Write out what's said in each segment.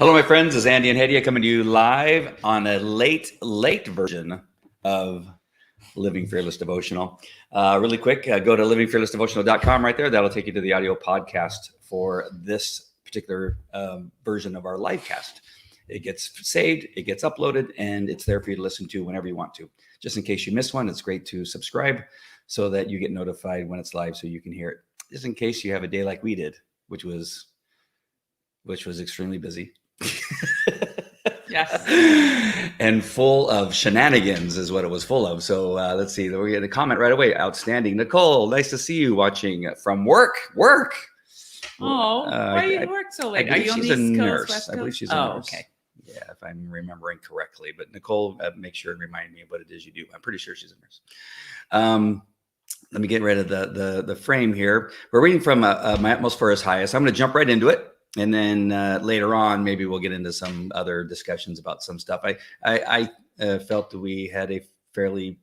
Hello, my friends. This is Andy and Hedia coming to you live on a late version of Living Fearless Devotional. Really quick, go to livingfearlessdevotional.com right there. That'll take you to the audio podcast for this particular version of our live cast. It gets saved, it gets uploaded, and it's there for you to listen to whenever you want to. Just in case you miss one, it's great to subscribe so that you get notified when it's live so you can hear it. Just in case you have a day like we did, which was extremely busy. Yes. And full of shenanigans is what it was full of. So let's see. We get a comment right away. Outstanding. Nicole, nice to see you watching from work. Oh, why you work so late? Are you on the East Coast, West Coast? I believe she's a nurse. Okay. Yeah, if I'm remembering correctly. But Nicole, make sure and remind me of what it is you do. I'm pretty sure she's a nurse. Let me get rid of the frame here. We're reading from My Utmost for His Highest. I'm going to jump right into it. And then later on, maybe we'll get into some other discussions about some stuff. I felt that we had a fairly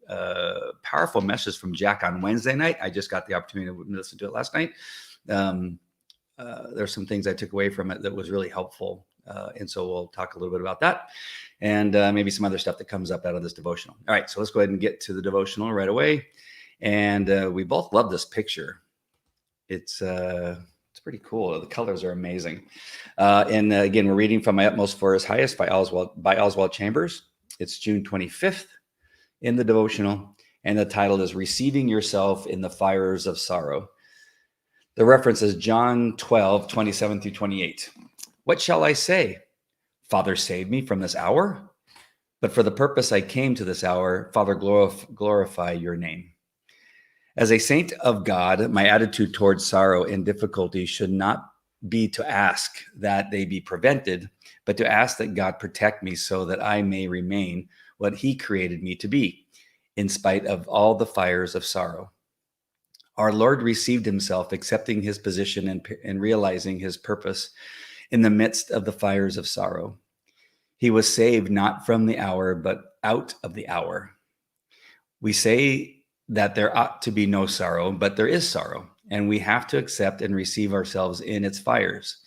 powerful message from Jack on Wednesday night. I just got the opportunity to listen to it last night. There's some things I took away from it that was really helpful. And so we'll talk a little bit about that and maybe some other stuff that comes up out of this devotional. All right, so let's go ahead and get to the devotional right away. And we both love this picture. It's pretty cool. The colors are amazing. And again, we're reading from My Utmost for His Highest by Oswald Chambers. It's June 25th in the devotional. And the title is Receiving Yourself in the Fires of Sorrow. The reference is John 12, 27 through 28. What shall I say? Father, save me from this hour. But for the purpose I came to this hour, Father, glorify your name. As a saint of God, my attitude towards sorrow and difficulty should not be to ask that they be prevented, but to ask that God protect me so that I may remain what he created me to be, in spite of all the fires of sorrow. Our Lord received himself, accepting his position and realizing his purpose in the midst of the fires of sorrow. He was saved not from the hour, but out of the hour. We say that there ought to be no sorrow, but there is sorrow, and we have to accept and receive ourselves in its fires.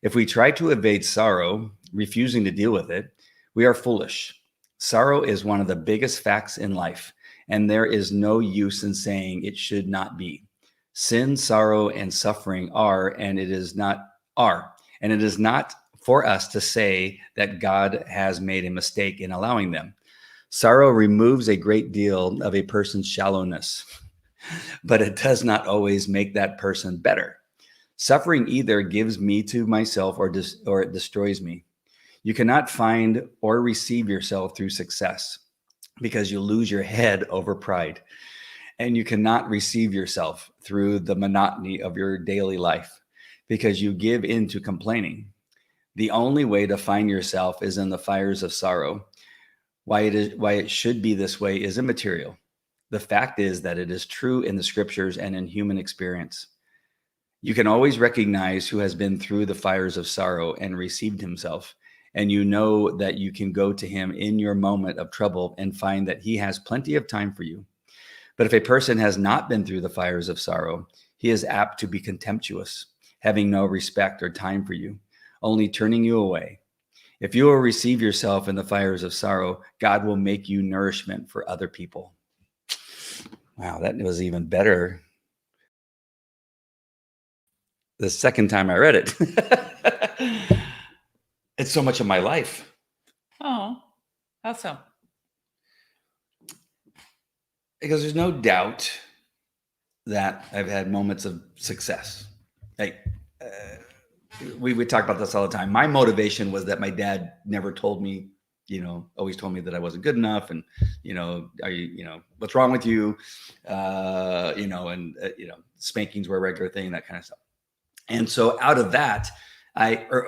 If we try to evade sorrow, refusing to deal with it, we are foolish. Sorrow is one of the biggest facts in life, and there is no use in saying it should not be. Sin, sorrow, and suffering are, and it is not for us to say that God has made a mistake in allowing them. Sorrow removes a great deal of a person's shallowness, but it does not always make that person better. Suffering either gives me to myself or it destroys me. You cannot find or receive yourself through success because you lose your head over pride. And you cannot receive yourself through the monotony of your daily life because you give in to complaining. The only way to find yourself is in the fires of sorrow. Why it should be this way is immaterial. The fact is that it is true in the scriptures and in human experience. You can always recognize who has been through the fires of sorrow and received himself, and you know that you can go to him in your moment of trouble and find that he has plenty of time for you. But if a person has not been through the fires of sorrow, he is apt to be contemptuous, having no respect or time for you, only turning you away. If you will receive yourself in the fires of sorrow, God will make you nourishment for other people. Wow, that was even better the second time I read it. It's so much of my life. Oh, how so? Because there's no doubt that I've had moments of success. Like, we talk about this all the time. My motivation was that my dad never told me, always told me that I wasn't good enough. And, are you, what's wrong with you? Spankings were a regular thing, that kind of stuff. And so out of that,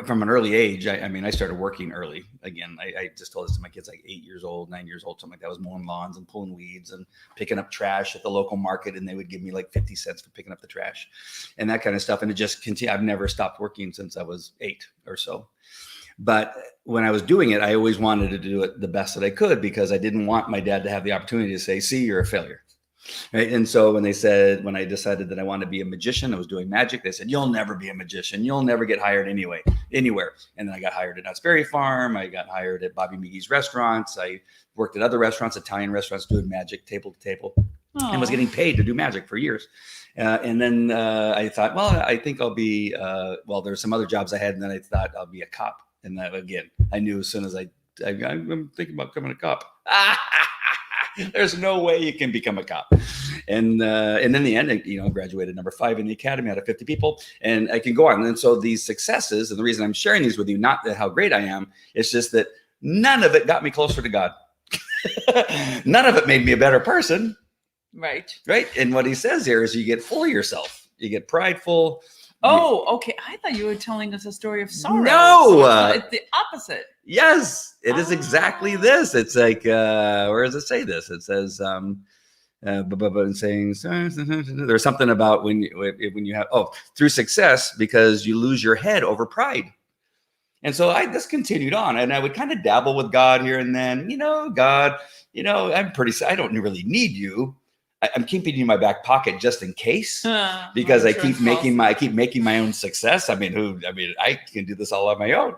from an early age, I started working early. Again, I just told this to my kids, like 8 years old, 9 years old, something like that. I was mowing lawns and pulling weeds and picking up trash at the local market. And they would give me like 50 cents for picking up the trash and that kind of stuff. And it just continued. I've never stopped working since I was 8 or so. But when I was doing it, I always wanted to do it the best that I could because I didn't want my dad to have the opportunity to say, see, you're a failure. Right. And so when I decided that I wanted to be a magician, I was doing magic. They said, you'll never be a magician. You'll never get hired anywhere. And then I got hired at Knott's Berry Farm. I got hired at Bobby McGee's restaurants. I worked at other restaurants, Italian restaurants, doing magic table to table, and was getting paid to do magic for years. And then I thought, well, I think I'll be, there's some other jobs I had. And then I thought I'll be a cop. And that, again, I knew as soon as I'm thinking about becoming a cop. There's no way you can become a cop. And in the end, graduated number 5 in the academy out of 50 people, and I can go on. And so these successes, and the reason I'm sharing these with you, not that how great I am, it's just that none of it got me closer to God. None of it made me a better person. Right. And what he says here is you get full of yourself. You get prideful. Oh, okay. I thought you were telling us a story of sorrow. No. So it's the opposite. Yes, it is exactly this. It's like, where does it say this? It says, saying there's something about when you have, through success, because you lose your head over pride. And so this continued on, and I would kind of dabble with God here and then, God, I don't really need you. I'm keeping you in my back pocket just in case, because I keep making my own success. I can do this all on my own.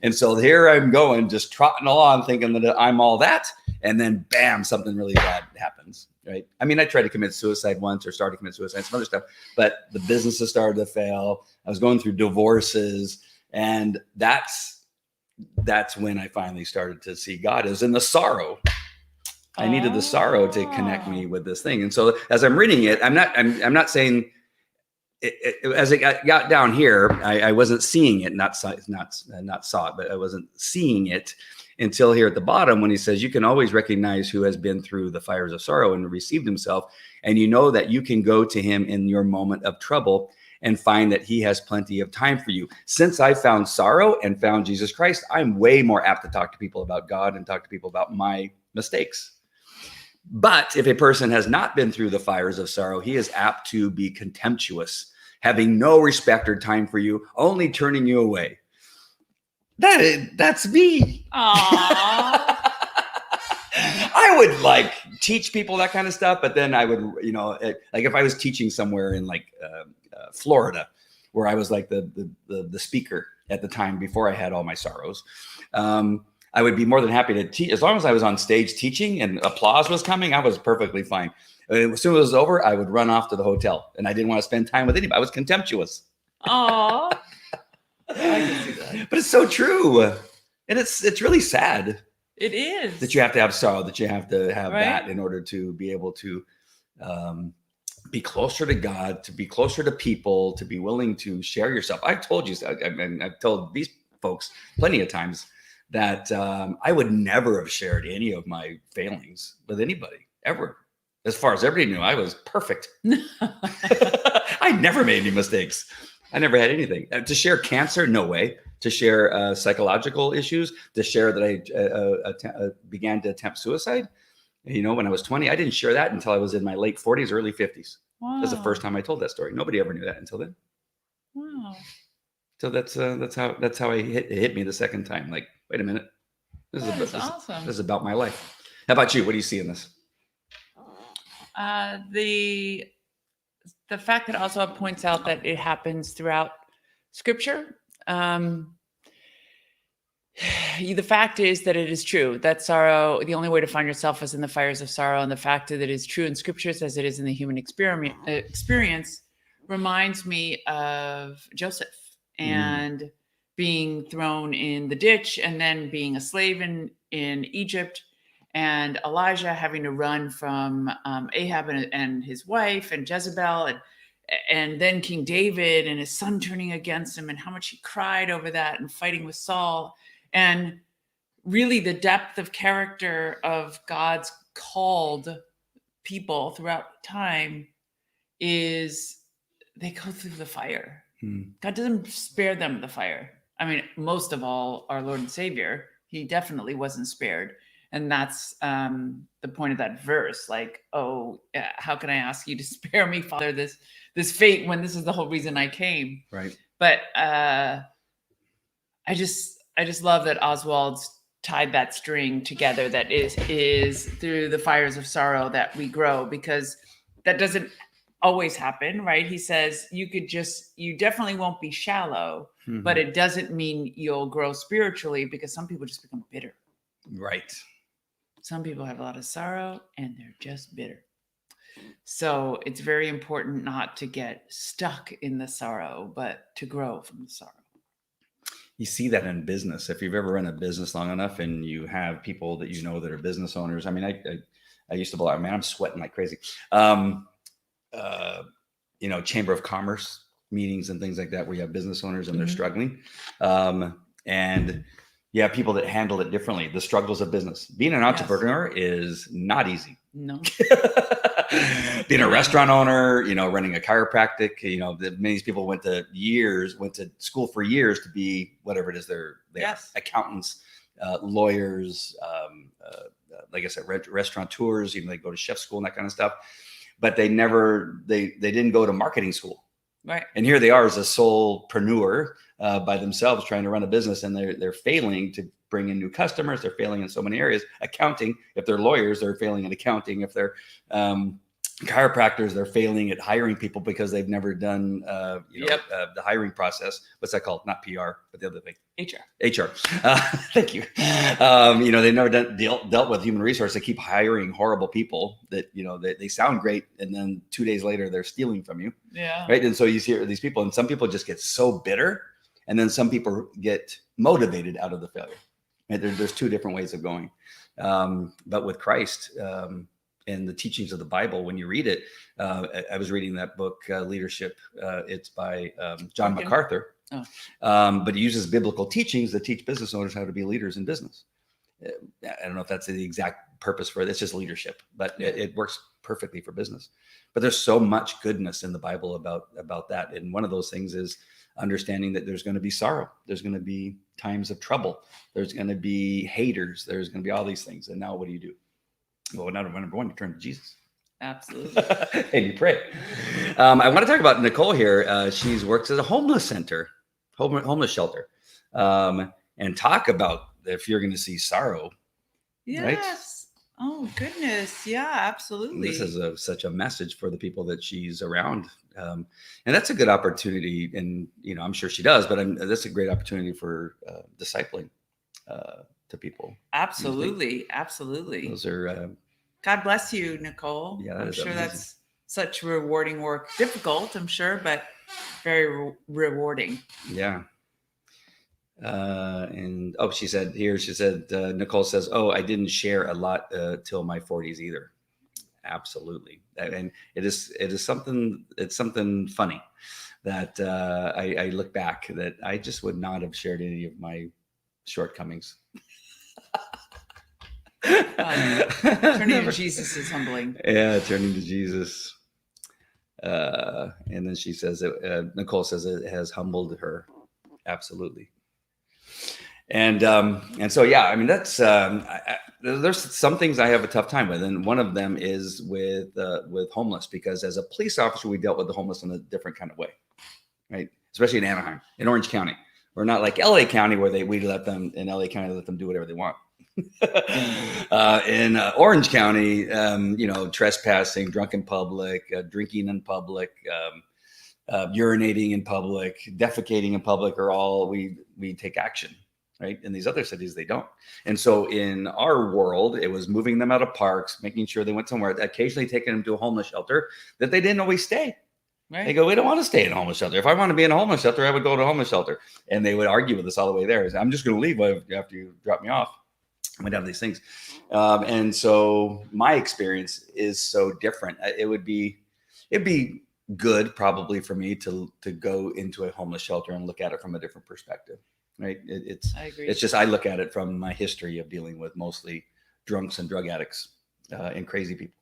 And so here I'm going, just trotting along, thinking that I'm all that. And then bam, something really bad happens. Right. I tried to commit suicide once, or started to commit suicide, some other stuff, but the businesses started to fail. I was going through divorces. And that's when I finally started to see God. It was in the sorrow. I needed the sorrow to connect me with this thing. And so as I'm reading it, I'm not saying as it got down here, I wasn't seeing it, not saw it, but I wasn't seeing it until here at the bottom, when he says, you can always recognize who has been through the fires of sorrow and received himself. And you know that you can go to him in your moment of trouble and find that he has plenty of time for you. Since I found sorrow and found Jesus Christ, I'm way more apt to talk to people about God and talk to people about my mistakes. But if a person has not been through the fires of sorrow, he is apt to be contemptuous, having no respect or time for you, only turning you away. That's me. Aww. I would teach people that kind of stuff, but then I would, like if I was teaching somewhere in Florida, where I was like the speaker at the time before I had all my sorrows, I would be more than happy to teach. As long as I was on stage teaching and applause was coming, I was perfectly fine. As soon as it was over, I would run off to the hotel, and I didn't want to spend time with anybody. I was contemptuous. Aww. I can see that. But it's so true. And it's really sad. It is. That you have to have sorrow, that you have to have that in order to be able to be closer to God, to be closer to people, to be willing to share yourself. I've told you, I've told these folks plenty of times that I would never have shared any of my failings with anybody, ever. As far as everybody knew, I was perfect. I never made any mistakes. I never had anything. To share cancer, no way. To share psychological issues, to share that I began to attempt suicide, when I was 20. I didn't share that until I was in my late 40s, early 50s. Wow. That's the first time I told that story. Nobody ever knew that until then. Wow. So that's how it hit me the second time. Like, wait a minute, this is awesome. This is about my life. How about you? What do you see in this? The fact that Oswald points out that it happens throughout Scripture. The fact is that it is true that sorrow, the only way to find yourself is in the fires of sorrow, and the fact that it is true in Scriptures as it is in the human experience reminds me of Joseph and being thrown in the ditch, and then being a slave in Egypt, and Elijah having to run from Ahab and his wife and Jezebel, and then King David and his son turning against him, and how much he cried over that, and fighting with Saul. And really the depth of character of God's called people throughout time is they go through the fire. God doesn't spare them the fire. I mean, most of all, our Lord and Savior, he definitely wasn't spared. And that's the point of that verse. Like, how can I ask you to spare me, Father, this fate, when this is the whole reason I came? Right. But I just love that Oswald's tied that string together, that is through the fires of sorrow that we grow, because that doesn't always happen, right? He says you definitely won't be shallow, but it doesn't mean you'll grow spiritually, because some people just become bitter. Right. Some people have a lot of sorrow and they're just bitter. So it's very important not to get stuck in the sorrow, but to grow from the sorrow. You see that in business. If you've ever run a business long enough and you have people that you know that are business owners. I mean, I used to blow out, man, I'm sweating like crazy. Chamber of commerce meetings and things like that, where you have business owners and they're struggling. And you have people that handle it differently. The struggles of business. Being an entrepreneur is not easy. No. Being a restaurant owner, running a chiropractic, many people went to school for years to be whatever it is they're accountants, lawyers, like I said, restaurateurs, they go to chef school and that kind of stuff, but they didn't go to marketing school. Right. And here they are as a solopreneur by themselves trying to run a business, and they're failing to bring in new customers. They're failing in so many areas. Accounting, if they're lawyers, they're failing in accounting. If they're chiropractors, they're failing at hiring people because they've never done the hiring process. What's that called? Not PR, but the other thing. HR. Thank you. They've never dealt with human resource. They keep hiring horrible people that, they sound great. And then 2 days later, they're stealing from you. Yeah. Right. And so you see these people, and some people just get so bitter, and then some people get motivated out of the failure. Right? There's two different ways of going. But with Christ, and the teachings of the Bible, when you read it, I was reading that book, Leadership. It's by John MacArthur. Oh. But he uses biblical teachings that teach business owners how to be leaders in business. I don't know if that's the exact purpose for it. It's just leadership, but it works perfectly for business. But there's so much goodness in the Bible about that. And one of those things is understanding that there's going to be sorrow. There's going to be times of trouble. There's going to be haters. There's going to be all these things. And now what do you do? Well, number one, you turn to Jesus. Absolutely. And you pray. I want to talk about Nicole here. She's works at a homeless homeless shelter, and talk about if you're going to see sorrow. Yes. Right? Oh, goodness. Yeah, absolutely. This is such a message for the people that she's around. And that's a good opportunity. And, I'm sure she does, but that's a great opportunity for discipling to people. Absolutely. Absolutely. Those are God bless you, Nicole. Yeah, I'm sure amazing. that's such rewarding work. Difficult, I'm sure, but very rewarding. Yeah. She said, Nicole says, I didn't share a lot till my 40s either. Absolutely. And it's something funny that I look back that I just would not have shared any of my shortcomings. Turning to Jesus is humbling. Yeah, turning to Jesus. And then she says, Nicole says it has humbled her. Absolutely. And so, yeah, I mean, that's, there's some things I have a tough time with. And one of them is with homeless, because as a police officer, we dealt with the homeless in a different kind of way, right? Especially in Anaheim, in Orange County. We're not like LA County, where we let them do whatever they want. In Orange County, trespassing, drunk in public, drinking in public, urinating in public, defecating in public are all we take action, right? In these other cities, they don't. And so in our world, it was moving them out of parks, making sure they went somewhere, occasionally taking them to a homeless shelter that they didn't always stay. Right. They go, we don't want to stay in a homeless shelter. If I want to be in a homeless shelter, I would go to a homeless shelter. And they would argue with us all the way there. I'm just going to leave after you drop me off. I went down these things. And so my experience is so different. It'd be good probably for me to go into a homeless shelter and look at it from a different perspective. Right. I agree. It's just, I look at it from my history of dealing with mostly drunks and drug addicts and crazy people.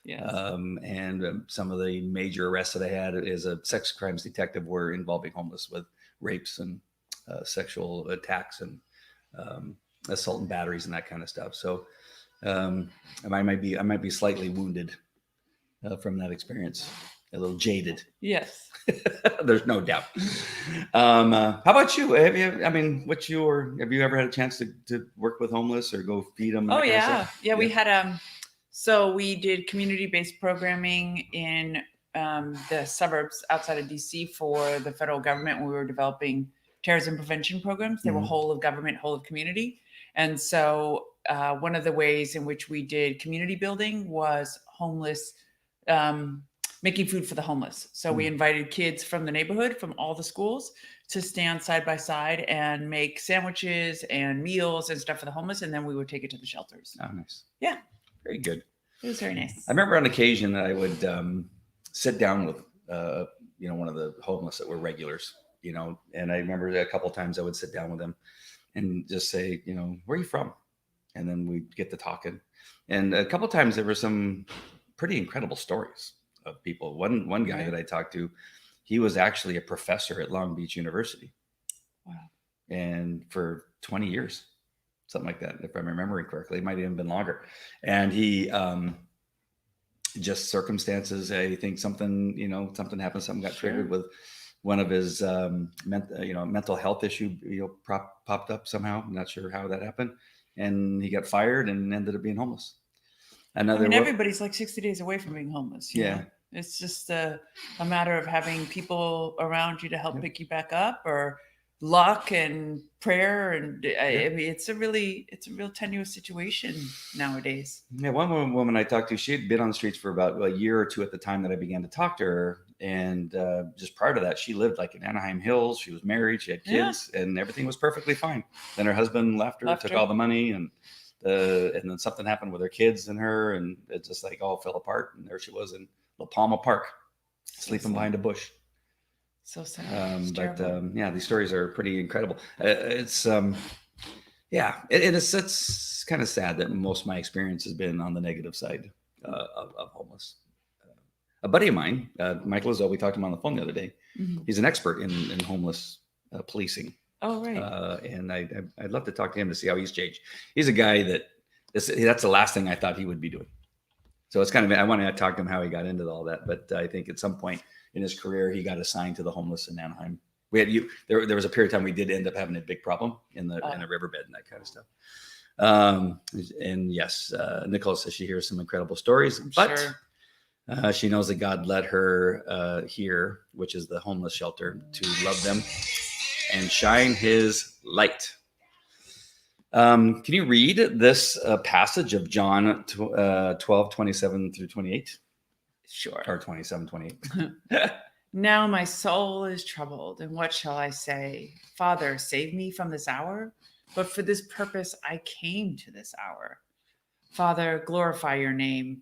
Yes. And some of the major arrests that I had as a sex crimes detective were involving homeless, with rapes and sexual attacks and assault and batteries and that kind of stuff. So I might be slightly wounded from that experience a little jaded. Yes. There's no doubt. How about you? Have you? I mean, have you ever had a chance to work with homeless or go feed them? Oh yeah. Yeah. We had so we did community-based programming in the suburbs outside of DC for the federal government when we were developing terrorism prevention programs. They were Mhm. whole of government, whole of community. And so one of the ways in which we did community building was homeless, making food for the homeless. So we invited kids from the neighborhood, from all the schools, to stand side by side and make sandwiches and meals and stuff for the homeless. And then we would take it to the shelters. Oh, nice. Yeah. Very good. It was very nice. I remember on occasion that I would sit down with, one of the homeless that were regulars, and I remember a couple of times I would sit down with them and just say, where are you from? And then we'd get to talking. And a couple of times there were some pretty incredible stories of people. One guy that I talked to, he was actually a professor at Long Beach University. Wow. And for 20 years, something like that, if I'm remembering correctly. It might have even been longer. And he just circumstances, I think something happened, something got triggered with one of his mental health issue popped up somehow. I'm not sure how that happened. And he got fired and ended up being homeless. Everybody's like 60 days away from being homeless. You Yeah. know? It's just a matter of having people around you to help pick you back up, or luck and prayer. And I mean, it's a real tenuous situation nowadays. Yeah. One woman I talked to, she had been on the streets for about a year or two at the time that I began to talk to her. And just prior to that, she lived like in Anaheim Hills. She was married, she had kids, and everything was perfectly fine. Then her husband left her, took all the money, and then something happened with her kids and her, and it just like all fell apart. And there she was in La Palma Park, sleeping behind a bush. So sad. These stories are pretty incredible. It's kind of sad that most of my experience has been on the negative side of homeless. A buddy of mine, Michael Izzo, we talked to him on the phone the other day. Mm-hmm. He's an expert in homeless policing. Oh, right. And I'd love to talk to him to see how he's changed. He's a guy that's the last thing I thought he would be doing. So it's I want to talk to him how he got into all that. But I think at some point in his career, he got assigned to the homeless in Anaheim. There was a period of time we did end up having a big problem in the riverbed and that kind of stuff. And yes, Nicole says she hears some incredible stories, but she knows that God led her here, which is the homeless shelter, to love them and shine his light. Can you read this passage of John 12:27 through 28? Sure. Or 27, 28. Now my soul is troubled, and what shall I say? Father, save me from this hour. But for this purpose I came to this hour. Father, glorify your name.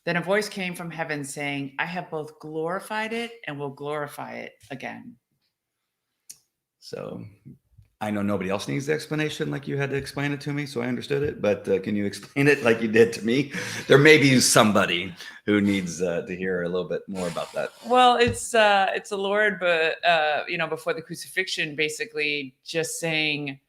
Then a voice came from heaven saying, I have both glorified it and will glorify it again. So I know nobody else needs the explanation like you had to explain it to me, so I understood it. But can you explain it like you did to me? There may be somebody who needs to hear a little bit more about that. Well, it's the Lord, but before the crucifixion, basically just saying,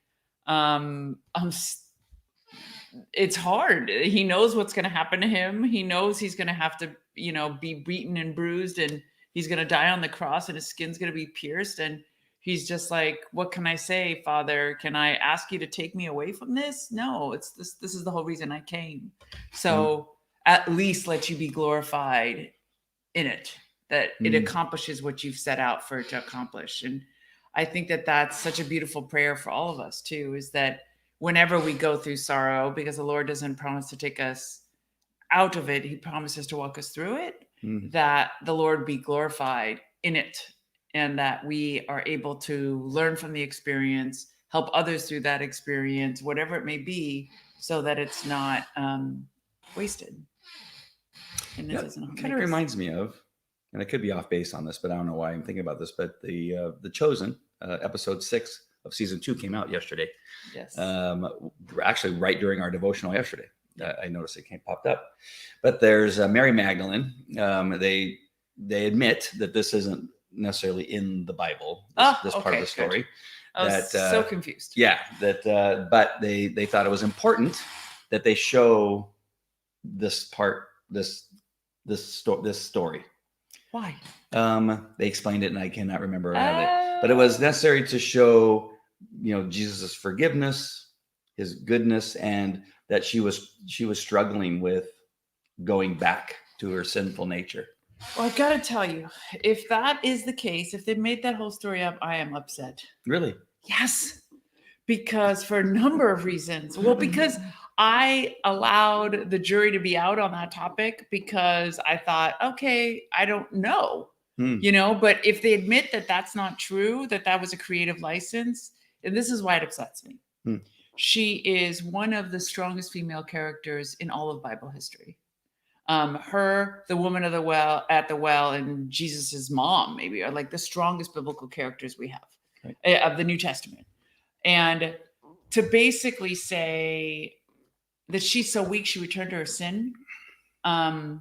it's hard. He knows what's going to happen to him. He knows he's going to have to, be beaten and bruised, and he's going to die on the cross, and his skin's going to be pierced. And he's just like, what can I say, Father? Can I ask you to take me away from this? No, it's this. This is the whole reason I came. So at least let you be glorified in it, that it accomplishes what you've set out for it to accomplish. And I think that that's such a beautiful prayer for all of us too, is that whenever we go through sorrow, because the Lord doesn't promise to take us out of it, he promises to walk us through it, that the Lord be glorified in it, and that we are able to learn from the experience, help others through that experience, whatever it may be, so that it's not wasted. And it kind of reminds me of, and I could be off base on this, but I don't know why I'm thinking about this, but the Chosen, episode 6 of season 2 came out yesterday. Yes. Actually, right during our devotional yesterday, I noticed it popped up. But there's Mary Magdalene. They admit that this isn't necessarily in the Bible. This part of the story. Good. I was so confused. Yeah, but they thought it was important that they show this part, this story. Why? They explained it, and I cannot remember how they, but it was necessary to show, Jesus' forgiveness, his goodness, and that she was struggling with going back to her sinful nature. Well, I've got to tell you, if that is the case, if they made that whole story up, I am upset. Really? Yes, because for a number of reasons. Well, because I allowed the jury to be out on that topic because I thought, okay, I don't know, but if they admit that that's not true, that was a creative license, and this is why it upsets me. She is one of the strongest female characters in all of Bible history. Her, the woman of the well at the well, and Jesus's mom maybe are like the strongest biblical characters we have of the New Testament. And to basically say that she's so weak, she returned to her sin, and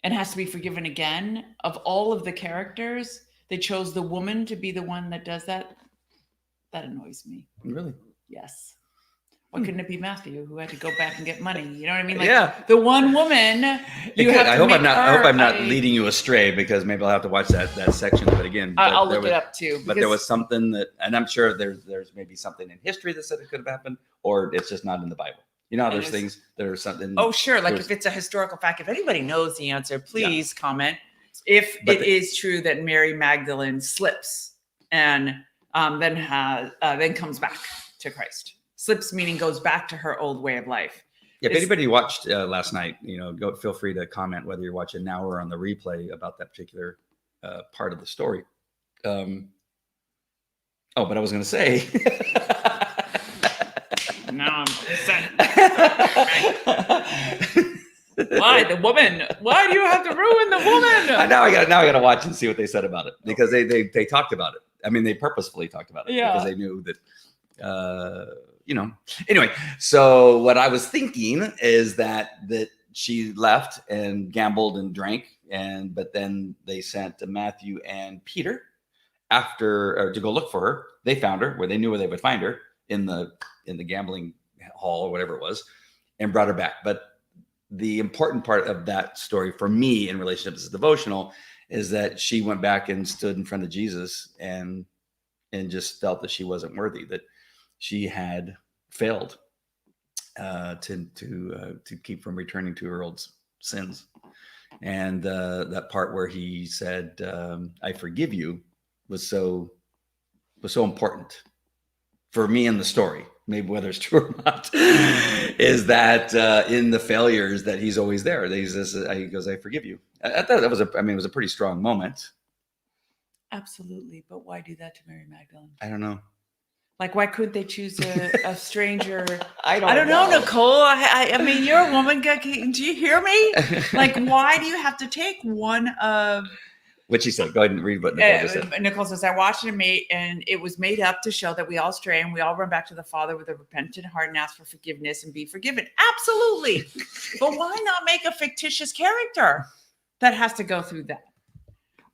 has to be forgiven again. Of all of the characters, they chose the woman to be the one that does that. That annoys me. Really? Yes. Why couldn't it be Matthew who had to go back and get money? You know what I mean? Like, yeah. The one woman. I hope I'm not leading you astray, because maybe I'll have to watch that section of it again. I'll look it up too. But there was something that, and I'm sure there's maybe something in history that said it could have happened, or it's just not in the Bible. There's things that are something. Oh, sure. Like if it's a historical fact, if anybody knows the answer, please comment. If it is true that Mary Magdalene slips and then comes back to Christ. Slips meaning goes back to her old way of life. Yeah, if anybody watched last night, feel free to comment whether you're watching now or on the replay about that particular part of the story. But I was going to say. Now I'm upset. Why the woman? Why do you have to ruin the woman? Now I got to watch and see what they said about it, because they talked about it. I mean, they purposefully talked about it because they knew that. Anyway, so what I was thinking is that she left and gambled and drank, but then they sent Matthew and Peter to go look for her. They found her where they knew where they would find her in the gambling hall or whatever it was, and brought her back. But the important part of that story for me in relationship to this devotional is that she went back and stood in front of Jesus and just felt that she wasn't worthy, that she had failed to keep from returning to her old sins. And that part where he said, I forgive you, was so important for me in the story. Maybe whether it's true or not, is that in the failures that he's always there. He goes, I forgive you. I thought that was it was a pretty strong moment. Absolutely. But why do that to Mary Magdalene? I don't know. Like, why couldn't they choose a stranger? I don't know, Nicole. I mean, you're a woman. Do you hear me? Like, why do you have to take one of... What she said? Go ahead and read what Nicole just said. Nicole says, I watched it and it was made up to show that we all stray and we all run back to the Father with a repentant heart and ask for forgiveness and be forgiven. Absolutely. But why not make a fictitious character that has to go through that?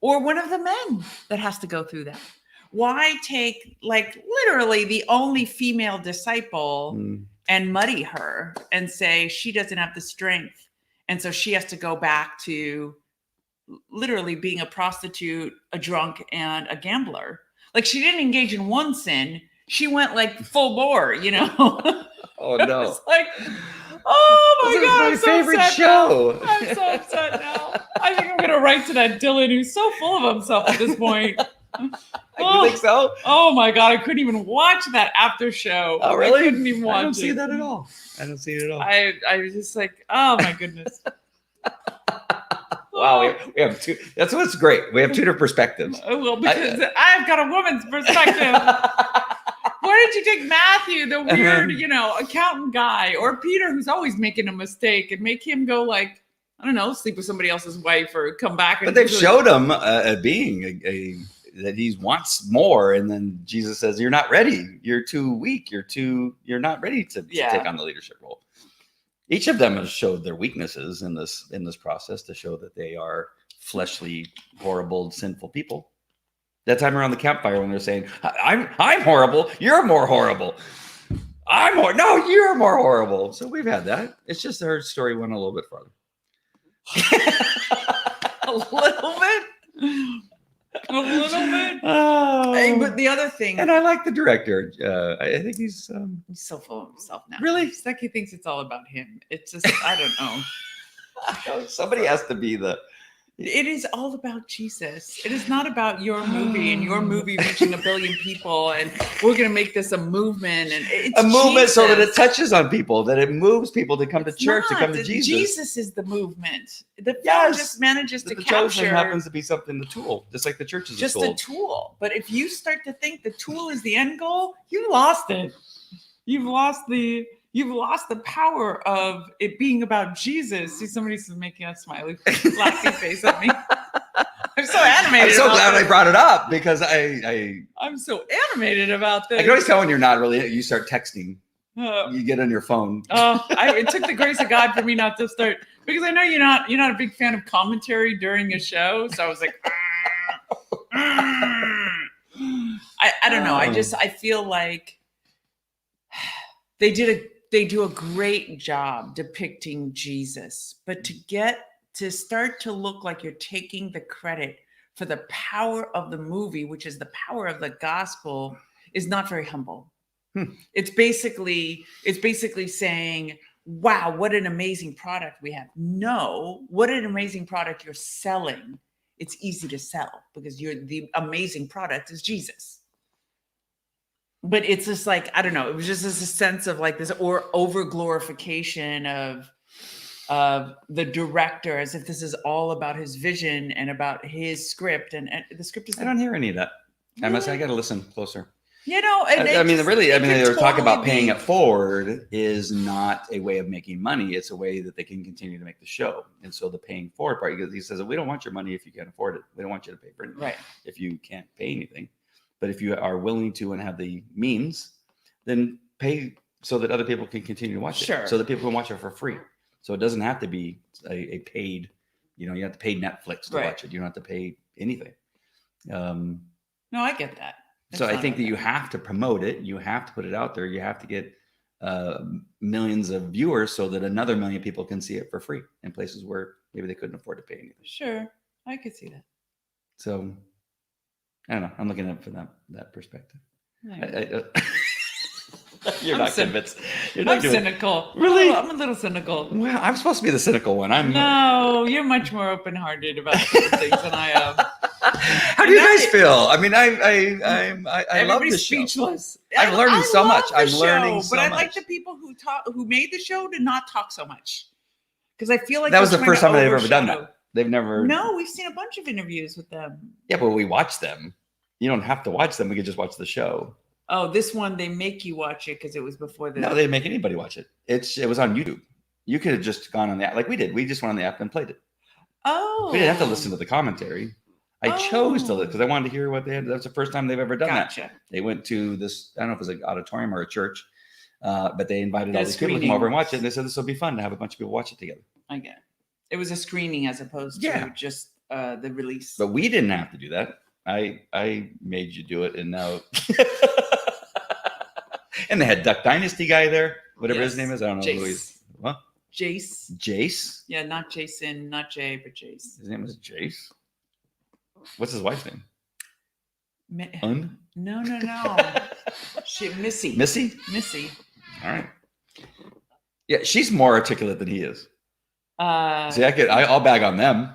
Or one of the men that has to go through that? Why take literally the only female disciple and muddy her and say she doesn't have the strength, and so she has to go back to literally being a prostitute, a drunk, and a gambler? Like, she didn't engage in one sin. She went full bore, Oh no. It's like, oh my God, my favorite show. Now. I'm so upset now. I think I'm going to write to that Dylan who's so full of himself at this point. You think so? Oh my God, I couldn't even watch that after show. Oh really? I couldn't even watch it. I don't see that at all. I don't see it at all. I was just like, oh my goodness. Wow, we have two. That's what's great. We have two different perspectives. Well, because I've got a woman's perspective. Why did you take Matthew, the weird, accountant guy, or Peter, who's always making a mistake, and make him go I don't know, sleep with somebody else's wife or come back? But they've showed him being that he wants more, and then Jesus says, "You're not ready. You're too weak. You're not ready to take on the leadership role." Each of them has showed their weaknesses in this process to show that they are fleshly, horrible, sinful people. That time around the campfire when they're saying, "I'm horrible. You're more horrible. No, you're more horrible." So we've had that. It's just her story went a little bit farther. A little bit. A little bit. Oh, Hey, but the other thing, and I like the director. I think he's he's so full of himself now. Really? It's like he thinks it's all about him. It's just, I don't know. somebody has to be the. It is all about Jesus. It is not about your movie and your movie reaching 1 billion people, and we're going to make this a movement. And it's A movement so that it Jesus. touches on people, that it moves people to come It's to church, to not. come to Jesus. Jesus is the movement. The film Yes. just manages to The chosen capture happens to be something, the tool, just like the church is just a tool. a tool. But if you start to think the tool is the end goal, you lost it. You've lost the power of it being about Jesus. See, somebody's making a smiley, laughing face at me. I'm so animated. I'm so about glad this. I brought it up because I I'm so animated about this. can always tell when you're not really. You start texting. Uh, You get on your phone. it took the grace of God for me not to start, because I know you're not a big fan of commentary during a show. So I was like, I don't know. I feel like they do a great job depicting Jesus, but to start to look like you're taking the credit for the power of the movie, which is the power of the gospel, is not very humble. It's basically saying, wow, what an amazing product we have. No, what an amazing product you're selling. It's easy to sell because the amazing product is Jesus. But it's just like, I don't know, it was just a sense of like this over glorification of the director, as if this is all about his vision and about his script, and the script is. I don't hear any of that. I Really? got to listen closer. You know, and I mean, they were talking about paying it. it forward is not a way of making money. It's a way that they can continue to make the show. And so the paying forward part, because he says, we don't want your money if you can't afford it. We don't want you to pay for it Right. if you can't pay anything. But if you are willing to and have the means, then pay so that other people can continue to watch Sure. it. So that people can watch it for free. So it doesn't have to be a paid, you have to pay Netflix to Right. watch it. You don't have to pay anything. No, I get that. So I That's think not that you okay. have to promote it. You have to put it out there. You have to get millions of viewers so that another million people can see it for free in places where maybe they couldn't afford to pay anything. Sure, I could see that. So I don't know. I'm looking at it from that perspective. You're I'm not cyn- convinced. You're not I'm convinced. cynical. Really? I'm a little cynical. Well, I'm supposed to be the cynical one. I'm. No, you're much more open-hearted about certain things than I am. How do you guys feel? I mean, I love Everybody's this show. speechless. I'm learning so love much. the I'm show, learning so but I much. like the people who made the show to not talk so much, because I feel like That was they're the trying first to time they've ever done overshadow. that. They've never. No, we've seen a bunch of interviews with them. Yeah, but we watch them. You don't have to watch them. We could just watch the show. Oh, this one they make you watch it because it was before the. No, they didn't make anybody watch it. It was on YouTube. You could have just gone on the app like we did. We just went on the app and played it. Oh. We didn't have to listen to the commentary. I chose to Oh. because I wanted to hear what they had. That was the first time they've ever done that. Gotcha. They went to this, I don't know if it was an auditorium or a church, but they invited Did all a these people to come screening. over and watch it. And they said this will be fun to have a bunch of people watch it together. I get it. It was a screening as opposed Yeah. to just the release. But we didn't have to do that. I made you do it, and now. And they had Duck Dynasty guy there, whatever his Yes. name is. I don't know who he's. Jace. What? Jace. Jace? Yeah, not Jason, not Jay, but Jace. His name is Jace. What's his wife's name? No. Missy. Missy? Missy. All right. Yeah, she's more articulate than he is. See, I'll bag on them.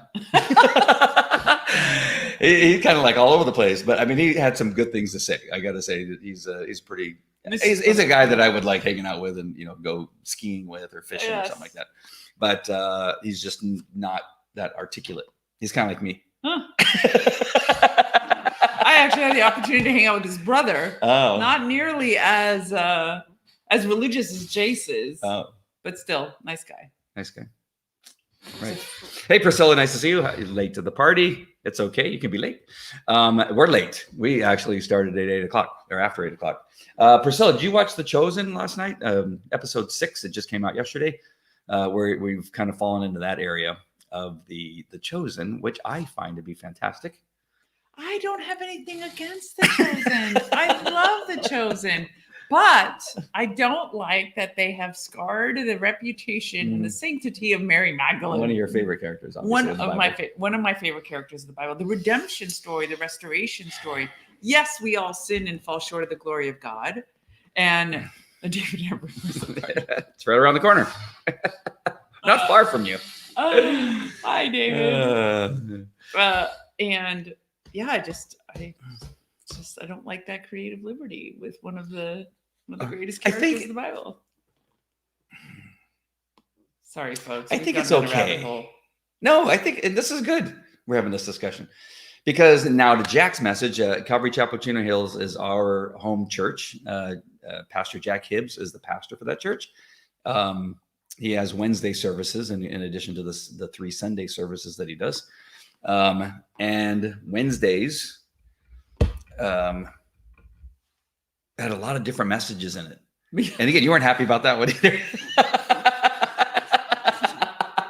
He's kind of like all over the place, but I mean, he had some good things to say. I got to say that he's pretty. He's a guy that I would like hanging out with and go skiing with or fishing or something like that. But he's just not that articulate. He's kind of like me. Huh. I actually had the opportunity to hang out with his brother. Oh. Not nearly as religious as Jace is, Oh, but still, nice guy. nice guy. Right. Hey, Priscilla, nice to see you. You're late to the party. It's okay. You can be late. We're late. We actually started at 8 o'clock or after 8 o'clock. Priscilla, did you watch The Chosen last night? Episode 6. It just came out yesterday, where we've kind of fallen into that area of the Chosen, which I find to be fantastic. I don't have anything against The Chosen. I love The Chosen, But I don't like that they have scarred the reputation and the sanctity of Mary Magdalene. One of your favorite characters. obviously, One in the of Bible. one of my favorite characters of the Bible, the redemption story, the restoration story. Yes, we all sin and fall short of the glory of God, and David Amber was the Bible. It's right around the corner. Not far from you. Hi, David. And yeah, I don't like that creative liberty with one of the greatest I characters think- of the Bible. Sorry, folks. I we've think gone it's down a rabbit okay. hole. No, I think and this is good. We're having this discussion because now to Jack's message, Calvary Chapel Chino Hills is our home church. Pastor Jack Hibbs is the pastor for that church. He has Wednesday services in addition to the 3 Sunday services that he does. And Wednesdays had a lot of different messages in it. And again, you weren't happy about that one either.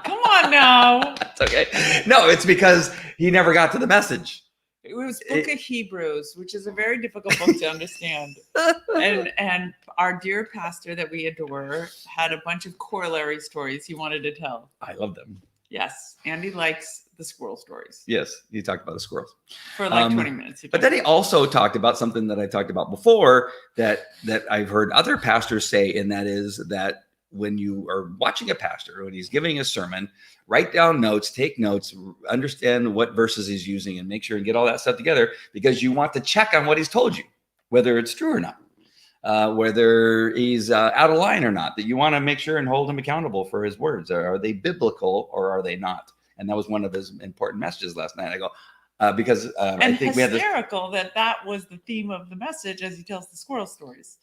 Come on now. It's okay. No, it's because he never got to the message. It was Book of Hebrews, which is a very difficult book to understand. And our dear pastor that we adore had a bunch of corollary stories he wanted to tell. I love them. Yes, Andy likes the squirrel stories Yes, he talked about the squirrels. for like 20 minutes. But then he also talked about something that I talked about before that I've heard other pastors say, and that is that when you are watching a pastor, when he's giving a sermon, write down notes, take notes, understand what verses he's using, and make sure and get all that stuff together because you want to check on what he's told you, whether it's true or not, whether he's out of line or not, that you want to make sure and hold him accountable for his words. Are they biblical or are they not? And that was one of his important messages last night. I go, because I And think we had this. hysterical that was the theme of the message as he tells the squirrel stories.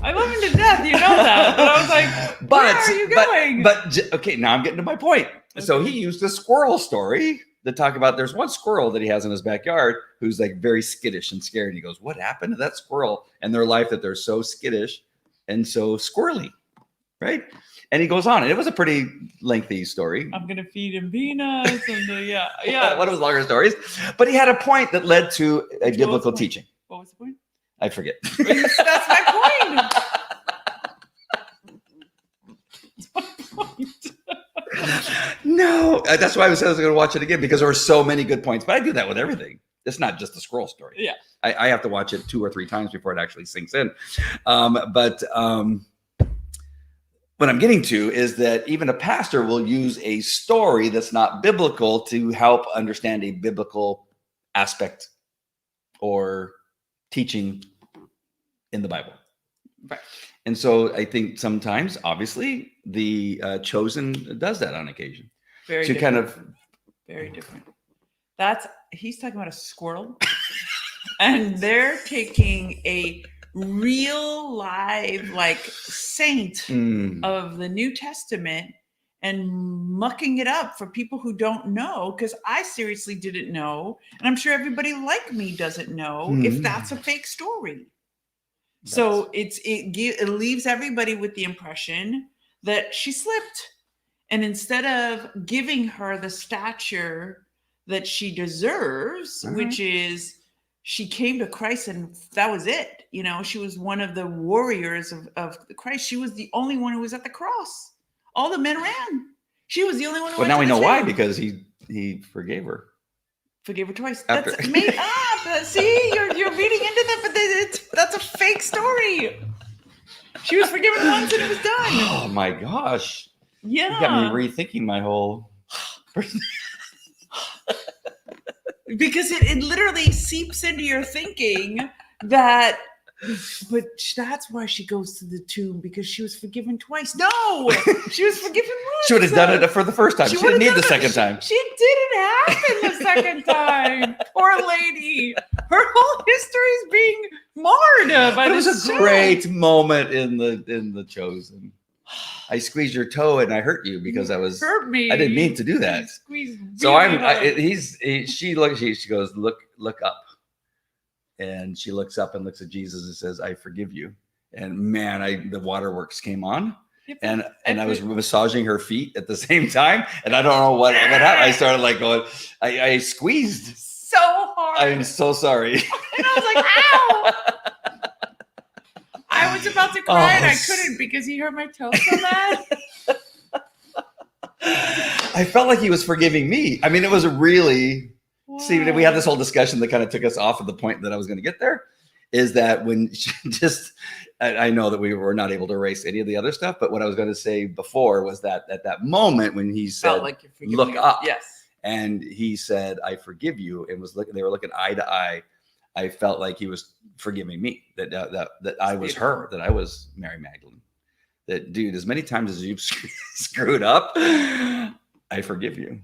I love him to death, you know that. But I was like, where are you going? Okay, now I'm getting to my point. So he used a squirrel story to talk about there's one squirrel that he has in his backyard who's like very skittish and scared. He goes, what happened to that squirrel and their life that they're so skittish and so squirrely, right? And he goes on, and it was a pretty lengthy story. I'm gonna feed him peanuts and yeah. One of his longer stories, but he had a point that led to a Which biblical was- teaching. What was the point? I forget. That's my point. No, that's why I said I was going to watch it again because there were so many good points. But I do that with everything. It's not just the squirrel story. Yeah. I have to watch it 2 or 3 times before it actually sinks in. What I'm getting to is that even a pastor will use a story that's not biblical to help understand a biblical aspect or teaching in the Bible. Right. And so I think sometimes, obviously, the chosen does that on occasion Very to different. kind of. Very different. He's talking about a squirrel, and they're taking a real live like saint of the New Testament and mucking it up for people who don't know, because I seriously didn't know, and I'm sure everybody like me doesn't know if that's a fake story. So it leaves everybody with the impression that she slipped, and instead of giving her the stature that she deserves, which is she came to Christ and that was it. You know, she was one of the warriors of Christ. She was the only one who was at the cross. All the men ran. She was the only one who But went now to we the know why, tomb. because he forgave her. Forgave her twice. After- That's made up. See, you're reading into that, but that's a fake story. She was forgiven once and it was done. Oh my gosh. Yeah. You got me rethinking my whole Because it literally seeps into your thinking that, but that's why she goes to the tomb, because she was forgiven twice. No, she was forgiven once. She would have done it for the first time. She didn't would've need done the it. second time. She didn't happen the second time. Poor lady. Her whole history is being marred by But it was this a show. great moment in the Chosen. I squeezed your toe and I hurt you because I was. Hurt me. I didn't mean to do that. You squeezed So really hard. she goes, look up. And she looks up and looks at Jesus and says, I forgive you. And man, the waterworks came on. Yep. And I was massaging her feet at the same time. And I don't know what happened. I started like going, I squeezed. so hard. hard. I am so sorry. And I was like, ow! I was about to cry and I couldn't because he hurt my toe so bad. I felt like he was forgiving me. I mean, it was really. See, we had this whole discussion that kind of took us off of the point that I was going to get there. Is that when she I know that we were not able to erase any of the other stuff, but what I was going to say before was that at that moment when he said, Felt like you're forgiving look me. up. Yes. And he said, I forgive you, and they were looking eye to eye. I felt like he was forgiving me, that I was her, that I was Mary Magdalene. That, dude, as many times as you've screwed up, I forgive you.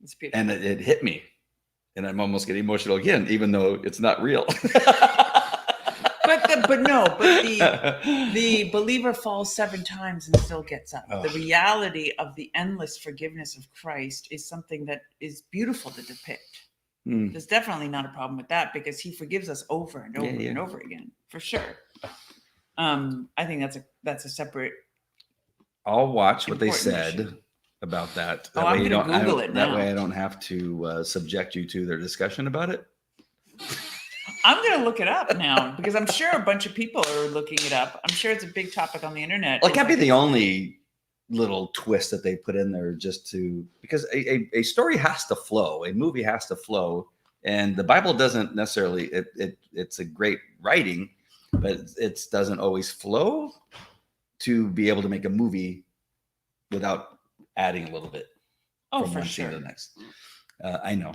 It's beautiful. And it hit me. And I'm almost getting emotional again, even though it's not real. But the believer falls 7 times and still gets up. Oh. The reality of the endless forgiveness of Christ is something that is beautiful to depict. There's definitely not a problem with that because he forgives us over and over and over again, for sure. I think that's a separate. I'll watch what they said issue. about that. Oh, I'm going to Google it now. That way I don't have to subject you to their discussion about it. I'm going to look it up now because I'm sure a bunch of people are looking it up. I'm sure it's a big topic on the internet. Well, it can't be the only little twist that they put in there just to, because a story has to flow, a movie has to flow, and the Bible doesn't necessarily, it's a great writing, but it doesn't always flow to be able to make a movie without adding a little bit from for one sure. scene to the next. I know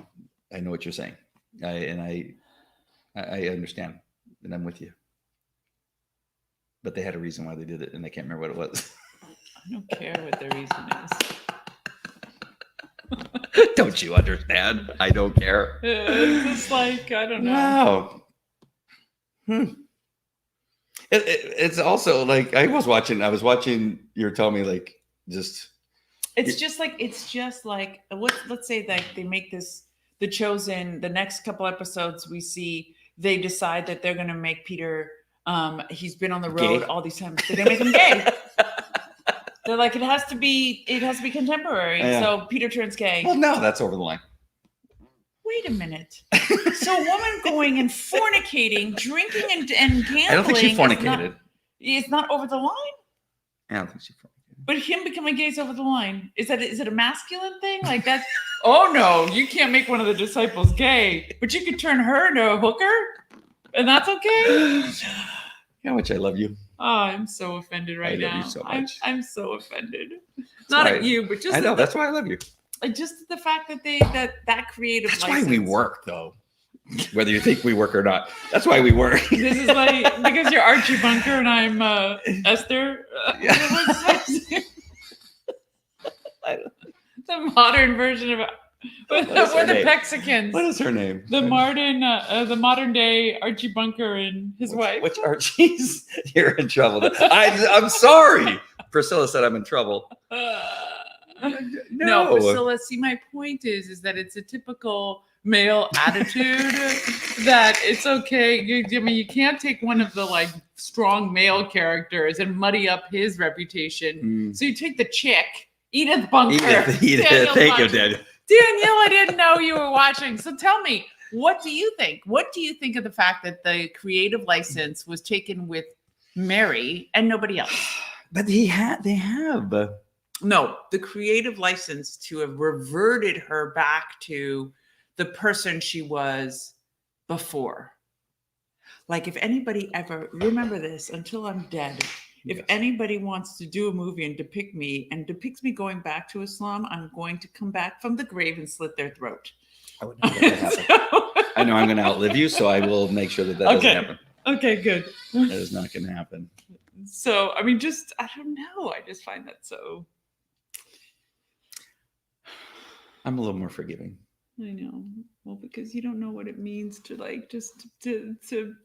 what you're saying. I understand, and I'm with you. But they had a reason why they did it, and I can't remember what it was. I don't care what the reason is. Don't you understand? I don't care. It's just like, I don't know. No. It's also like I was watching. You're telling me like just. It's just like let's say like they make this The Chosen. The next couple episodes we see they decide that they're going to make Peter. He's been on the road all these times. They're going to make him gay. They're like it has to be contemporary. Yeah. So Peter turns gay. Well, no, that's over the line. Wait a minute. So a woman going and fornicating, drinking and gambling. I don't think she fornicated. It's not over the line? I don't think she fornicated. But him becoming gay is over the line. Is it a masculine thing? Like that's oh no, you can't make one of the disciples gay, but you could turn her into a hooker, and that's okay. Yeah, which I love you. Oh, I'm so offended right now. I love you so much. I'm so offended. Not at you, but just I know that's why I love you. Just the fact that that creative. That's license. Why we work, though. Whether you think we work or not, that's why we work. This is like because you're Archie Bunker and I'm Esther. The modern version of we're the Mexicans. What is her name? The modern day Archie Bunker and his wife. Which Archie's? You're in trouble. I'm sorry. Priscilla said I'm in trouble. No, Priscilla. See, my point is that it's a typical male attitude that it's okay. You can't take one of the like strong male characters and muddy up his reputation. So you take the chick, Edith Bunker. Edith. Thank you, Daniel. Danielle, I didn't know you were watching. So tell me, what do you think? What do you think of the fact that the creative license was taken with Mary and nobody else? But they have. No, the creative license to have reverted her back to the person she was before. Like if anybody ever, remember this until I'm dead, if anybody wants to do a movie and depict me and depicts me going back to Islam, I'm going to come back from the grave and slit their throat. I would not let that happen. I know I'm going to outlive you, so I will make sure that doesn't happen. Okay, good. That is not going to happen. So, I mean, I don't know. I just find that so. I'm a little more forgiving. I know. Well, because you don't know what it means to like just to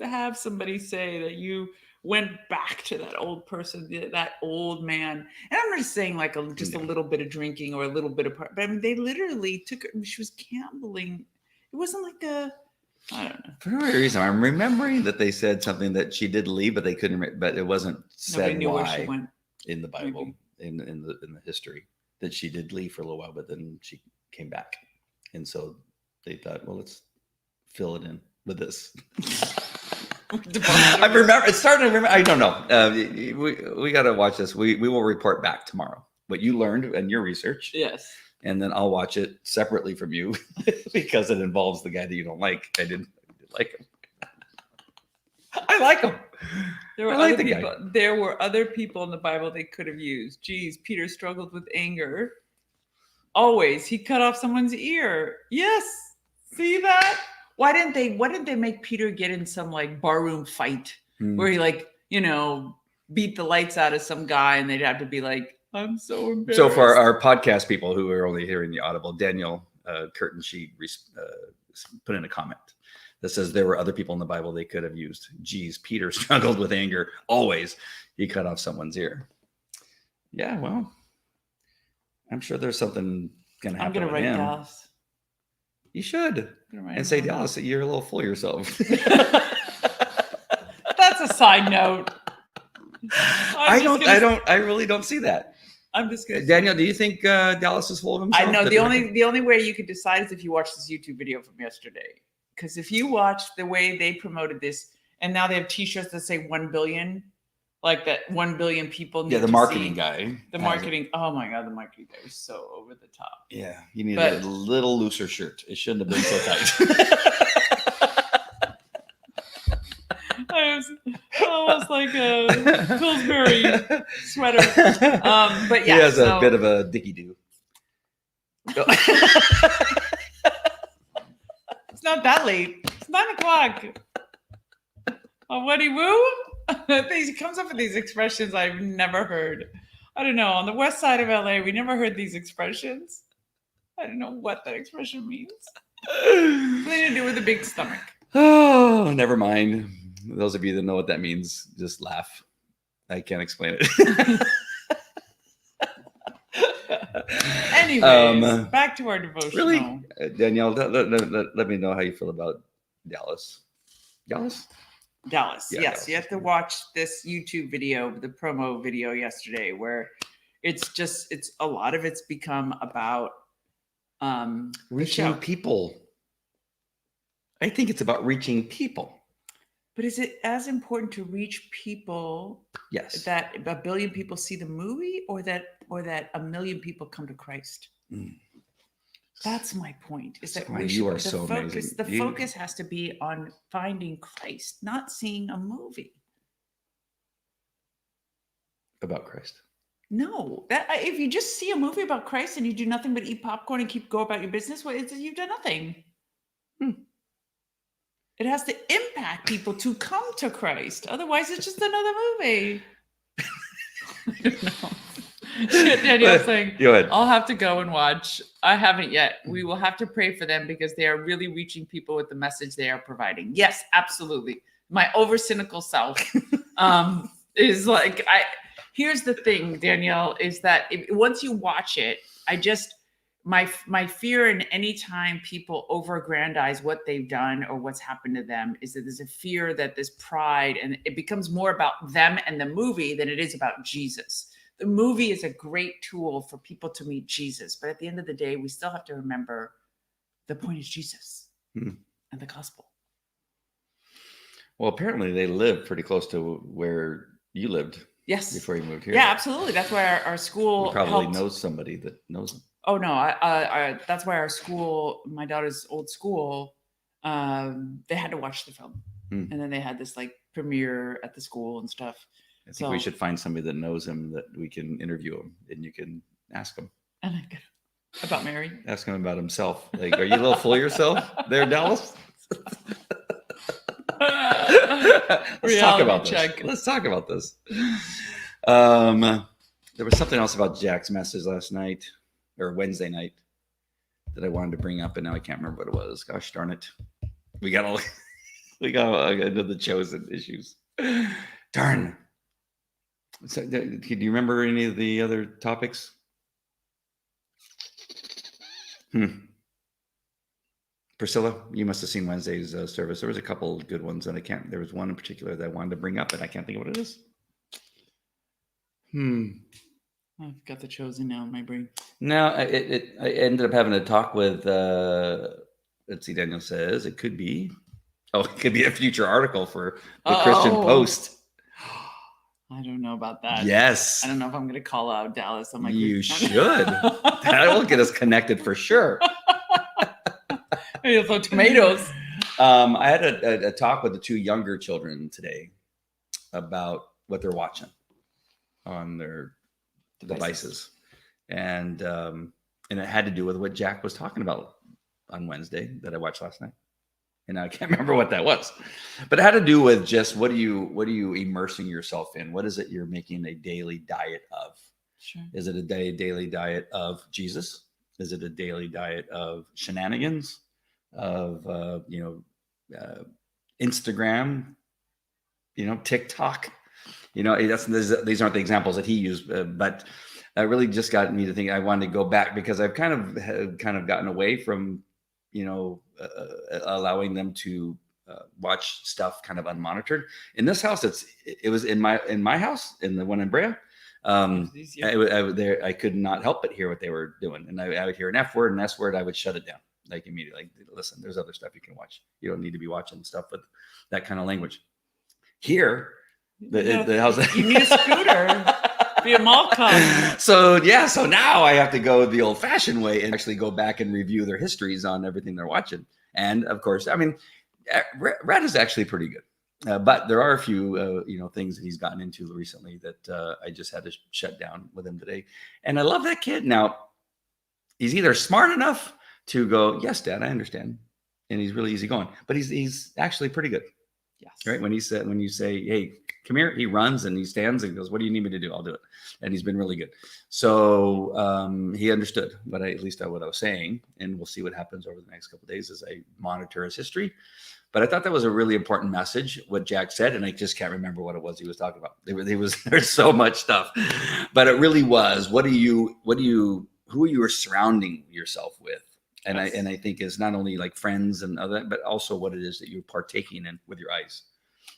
have somebody say that you went back to that old person, that old man. And I'm not just saying like just a little bit of drinking or a little bit of, but I mean, they literally took her. She was gambling. It wasn't like I don't know. For no reason, I'm remembering that they said something that she did leave, but they couldn't. But it wasn't said knew why where she went. In the Bible, in the history, that she did leave for a little while, but then she came back, and so they thought, well, let's fill it in with this. Debunked I remember. It's starting to remember. I don't know. We got to watch this. We will report back tomorrow what you learned and your research, Yes. and then I'll watch it separately from you because it involves the guy that you don't like. I didn't like him. I like him. There were I like other the guy. people. There were other people in the Bible they could have used. Geez, Peter struggled with anger. Always, he cut off someone's ear. Yes, see that? Why didn't they make Peter get in some like barroom fight where he like beat the lights out of some guy and they'd have to be like, I'm so embarrassed. So for our podcast people who are only hearing the audible, Daniel Curtin, she put in a comment that says there were other people in the Bible they could have used. Geez, Peter struggled with anger. Always, he cut off someone's ear. Yeah, well, I'm sure there's something going to happen. I'm going to write him. Dallas. You should. And say, Dallas, you're a little full of yourself. That's a side note. I really don't see that. I'm just gonna Daniel, do you think Dallas is full of himself? I know the only way you could decide is if you watch this YouTube video from yesterday. Because if you watch the way they promoted this, and now they have T-shirts that say 1 billion, like that 1 billion people. Yeah, the marketing guy. The marketing. Oh my god, the marketing guy is so over the top. Yeah, you need a little looser shirt. It shouldn't have been so tight. I was almost like a Pillsbury sweater. But yeah, he has a bit of a dicky do. It's not that late. It's 9:00. What do you woo? He comes up with these expressions I've never heard. I don't know. On the west side of LA, we never heard these expressions. I don't know what that expression means. Something to do with a big stomach. Oh, never mind. Those of you that know what that means, just laugh. I can't explain it. Anyways, back to our devotional. Really? Danielle, let me know how you feel about Dallas. Dallas? Dallas. Yeah, Yes. Dallas. You have to watch this YouTube video, the promo video yesterday, where it's a lot of it's become about reaching people. I think it's about reaching people. But is it as important to reach people Yes. that a billion people see the movie or that 1 million people come to Christ? That's my point. Is that you are so amazing. The focus has to be on finding Christ, not seeing a movie. About Christ. No, that if you just see a movie about Christ and you do nothing but eat popcorn and go about your business, you've done nothing. It has to impact people to come to Christ. Otherwise, it's just another movie. I don't know. Shit, Daniel's saying, go ahead. I'll have to go and watch. I haven't yet. We will have to pray for them because they are really reaching people with the message they are providing. Yes, absolutely. My over cynical self is like, here's the thing, Danielle, is that once you watch it, my fear in any time people over-aggrandize what they've done or what's happened to them is that there's a fear that this pride, and it becomes more about them and the movie than it is about Jesus. The movie is a great tool for people to meet Jesus. But at the end of the day, we still have to remember the point is Jesus and the gospel. Well, apparently they live pretty close to where you lived. Yes. Before you moved here. Yeah, absolutely. That's why our school you probably helped. knows somebody that knows them. Oh no, that's why our school, my daughter's old school, they had to watch the film, and then they had this like premiere at the school and stuff. I think we should find somebody that knows him that we can interview him, and you can ask him. About Mary. Ask him about himself. Like, are you a little full of yourself there, Dallas? Let's talk about this. Let's talk about this. There was something else about Jack's message last night or Wednesday night that I wanted to bring up, and now I can't remember what it was. Gosh darn it! We got into the chosen issues. Darn. So, do you remember any of the other topics? Priscilla, you must have seen Wednesday's service. There was a couple good ones, and there was one in particular that I wanted to bring up, and I can't think of what it is. I've got the chosen now in my brain. No, I ended up having a talk with let's see, Daniel says it could be a future article for the Christian Post. I don't know about that. Yes. I don't know if I'm going to call out Dallas on my You should. That will get us connected for sure. Maybe throw tomatoes. I had a talk with the two younger children today about what they're watching on their devices. And it had to do with what Jack was talking about on Wednesday that I watched last night. And I can't remember what that was, but it had to do with just what are you immersing yourself in? What is it you're making a daily diet of? Sure. Is it a daily diet of Jesus? Is it a daily diet of shenanigans, of Instagram, TikTok? These aren't the examples that he used, but that really just got me to think. I wanted to go back because I've kind of gotten away from allowing them to watch stuff kind of unmonitored. In this house, it was in my house, in the one in Brea. I could not help but hear what they were doing, and I would hear an F word, an S word, I would shut it down like immediately. Like, listen, there's other stuff you can watch. You don't need to be watching stuff with that kind of language. Here, the house. You need a scooter. Be a mall cop. So now I have to go the old-fashioned way and actually go back and review their histories on everything they're watching. And of course, I mean, Red is actually pretty good, but there are a few things that he's gotten into recently that I just had to shut down with him today. And I love that kid. Now, he's either smart enough to go, yes, Dad, I understand, and he's really easygoing, but he's actually pretty good. Yes. Right. When you say, hey, come here, he runs and he stands and goes, what do you need me to do? I'll do it. And he's been really good. So he understood what I was saying, and we'll see what happens over the next couple of days as I monitor his history. But I thought that was a really important message, what Jack said, and I just can't remember what it was he was talking about. There's so much stuff, but it really was, who are you surrounding yourself with? And yes. I think is not only like friends and other, but also what it is that you're partaking in with your eyes.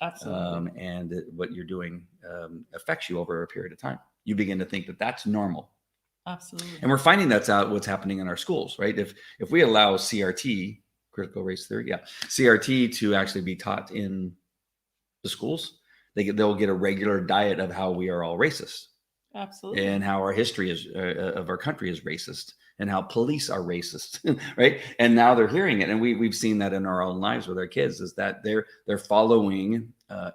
Absolutely. And what you're doing affects you over a period of time. You begin to think that that's normal. Absolutely. And we're finding that's what's happening in our schools, right? If we allow CRT, critical race theory, CRT to actually be taught in the schools, they'll get a regular diet of how we are all racist. Absolutely. And how our history of our country is racist, and how police are racist, right? And now they're hearing it, and we've seen that in our own lives with our kids, is that they're following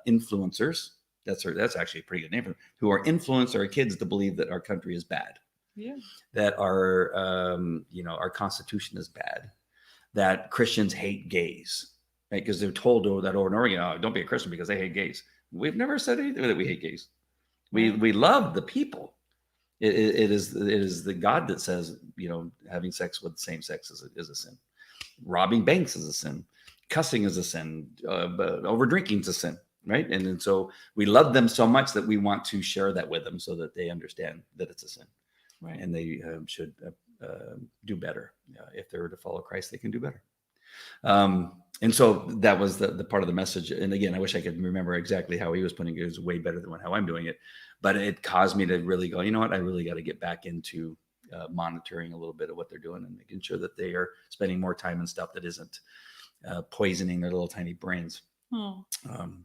influencers. That's actually a pretty good name for them, who are influence our kids to believe that our country is bad, that our Constitution is bad, that Christians hate gays, right? Because they're told that over and over again, don't be a Christian because they hate gays. We've never said anything that we hate gays. We love the people. It is the God that says, having sex with the same sex is a sin. Robbing banks is a sin. Cussing is a sin. Over drinking is a sin, right? And so we love them so much that we want to share that with them so that they understand that it's a sin, right? And they should do better. If they were to follow Christ, they can do better. And so that was the part of the message. And again, I wish I could remember exactly how he was putting it. It was way better than how I'm doing it. But it caused me to really go, you know what? I really got to get back into monitoring a little bit of what they're doing and making sure that they are spending more time in stuff that isn't poisoning their little tiny brains. Oh.